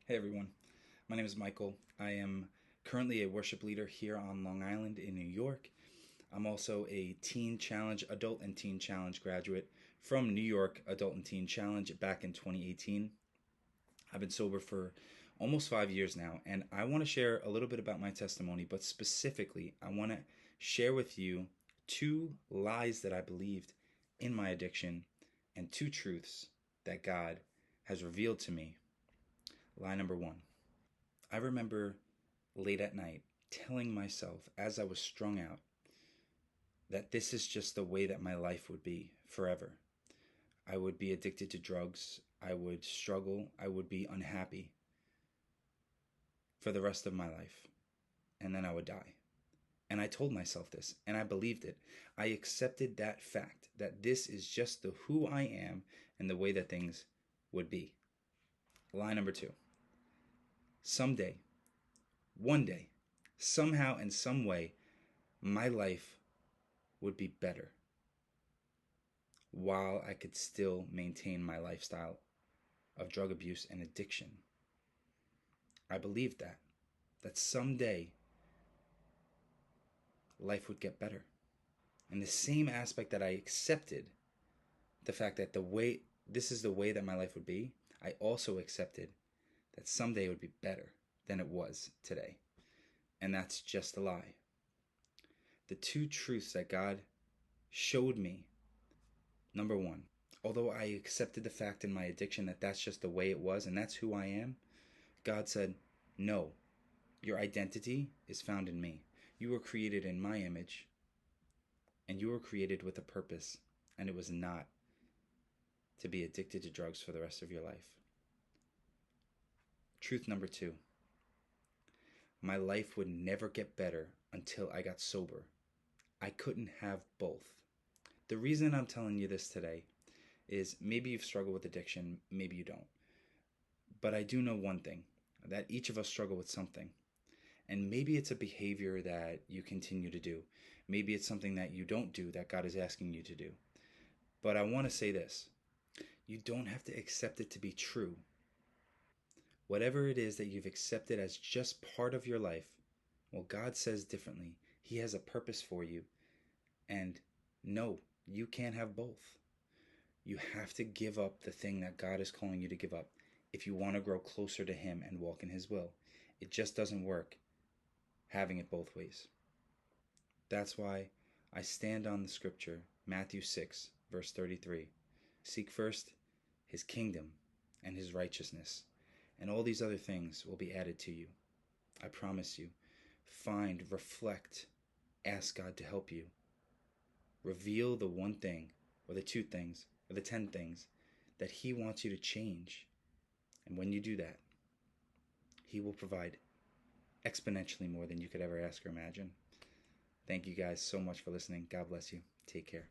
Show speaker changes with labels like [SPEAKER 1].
[SPEAKER 1] Hey everyone, my name is Michael. I am currently a worship leader here on Long Island in New York. I'm also a Teen Challenge, Adult and Teen Challenge graduate from New York Adult and Teen Challenge back in 2018. I've been sober for almost 5 years now, and I want to share a little bit about my testimony, but specifically, I want to share with you two lies that I believed in my addiction and two truths that God has revealed to me. Lie number one: I remember late at night telling myself as I was strung out that this is just the way that my life would be forever. I would be addicted to drugs. I would struggle. I would be unhappy for the rest of my life. And then I would die. And I told myself this, and I believed it. I accepted that fact that this is just the who I am and the way that things would be. Lie number two: someday, one day, somehow, in some way, my life would be better while I could still maintain my lifestyle of drug abuse and addiction. I believed that someday life would get better. In the same aspect that I accepted the fact that this is the way that my life would be, I also accepted that someday it would be better than it was today. And that's just a lie. The two truths that God showed me: number one, although I accepted the fact in my addiction that that's just the way it was and that's who I am, God said, no, your identity is found in me. You were created in my image, and you were created with a purpose, and it was not to be addicted to drugs for the rest of your life. Truth number two: my life would never get better until I got sober. I couldn't have both. The reason I'm telling you this today is maybe you've struggled with addiction, maybe you don't. But I do know one thing, that each of us struggle with something. And maybe it's a behavior that you continue to do. Maybe it's something that you don't do that God is asking you to do. But I want to say this: you don't have to accept it to be true. Whatever it is that you've accepted as just part of your life, well, God says differently. He has a purpose for you. And no, you can't have both. You have to give up the thing that God is calling you to give up if you want to grow closer to Him and walk in His will. It just doesn't work having it both ways. That's why I stand on the scripture, Matthew 6, verse 33. Seek first His kingdom and His righteousness, and all these other things will be added to you. I promise you. Find, reflect, ask God to help you. Reveal the one thing, or the two things, or the 10 things that He wants you to change. And when you do that, He will provide exponentially more than you could ever ask or imagine. Thank you guys so much for listening. God bless you. Take care.